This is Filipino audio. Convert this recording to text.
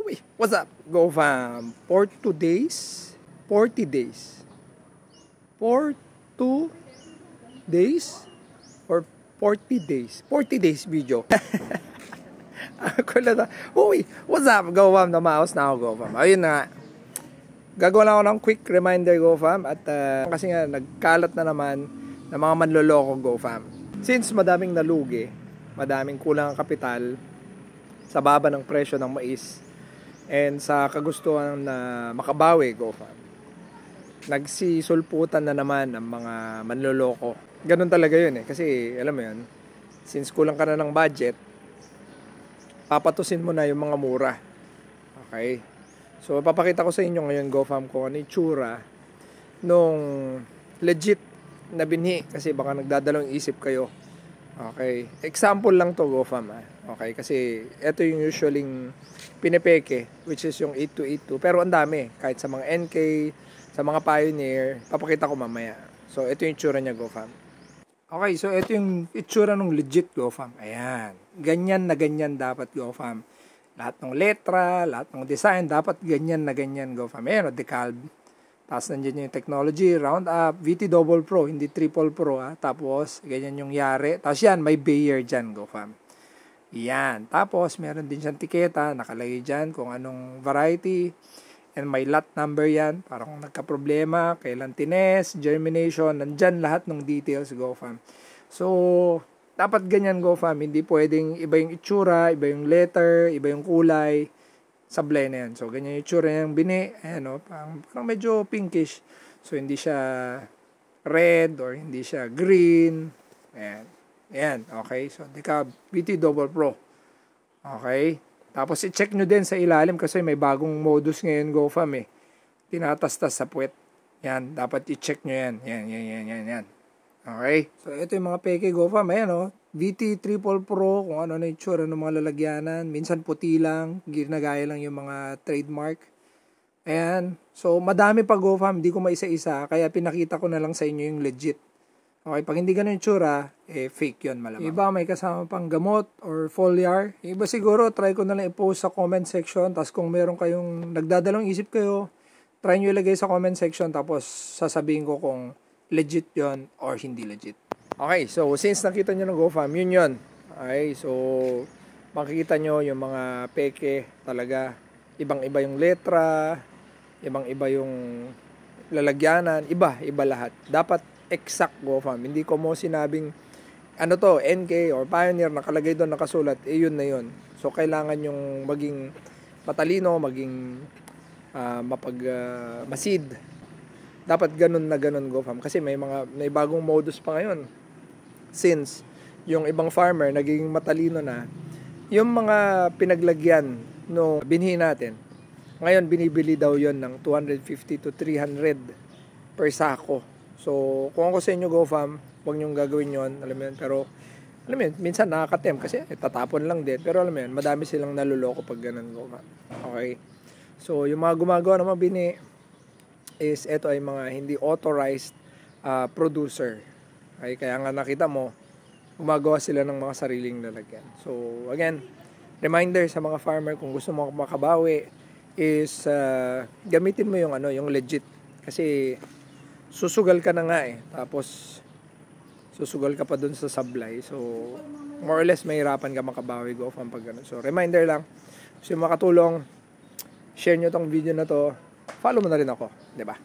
Uy, what's up? Go fam. For 2 days, 40 days. For 2 days or 40 days. 40 days video. Ako na. Uy, what's up? Go fam. Namaos na ako, go fam. Ayun na. Gagawa lang ako ng quick reminder, go fam. At kasi nga, nagkalat na naman ng mga manloloko, go fam. Since madaming nalugi, madaming kulang ang kapital sa baba ng presyo ng mais, and sa kagustuhan na makabawi, go fam, nagsisulputan na naman ang mga manloloko. Ganun talaga yun eh. Kasi alam mo yun, since kulang ka na ng budget, papatusin mo na yung mga mura. Okay? So papakita ko sa inyo ngayon, go fam, kung ano yung tsura nung legit na binhi. Kasi baka nagdadalawang isip kayo. Okay? Example lang to, go fam. Okay? Kasi ito yung usually pinepeke, which is yung 8282. Pero ang dami. Kahit sa mga NK, sa mga Pioneer, papakita ko mamaya. So ito yung itsura niya, go fam. Okay, so ito yung itsura ng legit, go fam. Ayan. Ganyan na ganyan dapat, go fam. Lahat ng letra, lahat ng design, dapat ganyan na ganyan, go fam. Ayan, decal. Tapos nandiyan yung technology, Roundup, VT Double Pro, hindi Triple Pro. Tapos, ganyan yung yari. Tapos yan, may Bayer dyan, go fam. Yan. Tapos, meron din siyang tiketa, nakalagay dyan kung anong variety. And may lot number yan, para kung nagka-problema, kailan tines, germination, nandyan lahat ng details, go fam. So, dapat ganyan, go fam. Hindi pwedeng iba yung itsura, iba yung letter, iba yung kulay. Sablay na yan. So, ganyan yung itsura niyang bini. Ayan, no? Parang medyo pinkish. So, hindi siya red or hindi siya green. Ayan. Ayan. Okay. So, Decab VT Double Pro. Okay. Tapos, i-check nyo din sa ilalim kasi may bagong modus ngayon, go fam eh. Tinatastas sa puwet. Yan. Dapat i-check nyo yan. Yan. Okay. So, ito yung mga peke, go fam. Ayan, no? VT Triple Pro, kung ano na yung tsura ng mga lalagyanan. Minsan puti lang, ginagaya lang yung mga trademark. Ayan. So, madami pa, go fam. Hindi ko maisa-isa. Kaya pinakita ko na lang sa inyo yung legit. Okay, pag hindi ganun yung tsura, fake yun malamang. Iba may kasama pang gamot or foliar. Iba siguro, try ko na lang i-post sa comment section. Tapos kung meron kayong nagdadalawang isip kayo, try nyo ilagay sa comment section. Tapos sasabihin ko kung legit yun or hindi legit. Okay, so since nakita nyo ng GoFam, yun. Okay, so makikita nyo yung mga peke talaga. Ibang-iba yung letra, ibang-iba yung lalagyanan, iba lahat. Dapat exact, GoFam. Hindi ko mo sinabing, ano to, NK or Pioneer, nakalagay doon, nakasulat, yun na yun. So kailangan yung maging matalino, maging masid. Dapat ganun na ganun, GoFam. Kasi may bagong modus pa ngayon. Since yung ibang farmer naging matalino na, yung mga pinaglagyan no binhi natin, ngayon binibili daw yon ng 250 to 300 per sako. So kung ako sa inyo, GoFam, huwag nyong gagawin yon, alam mo yun. Pero alam mo yun, minsan nakakatem kasi tatapon lang din. Pero alam mo yun, madami silang naluloko pag ganun, GoFam. Okay, so yung mga gumagawa ng mga binhi is ito ay mga hindi authorized producer. Okay, kaya nga nakita mo, gumagawa sila ng mga sariling lalagyan. So, again, reminder sa mga farmer, kung gusto mo makabawi, is gamitin mo yung legit. Kasi, susugal ka na nga eh. Tapos, susugal ka pa dun sa sablay. So, more or less, mahirapan ka makabawi, go fam pag ganun. So, reminder lang. So, yung makatulong, share nyo tong video na to. Follow mo na rin ako, 'di ba?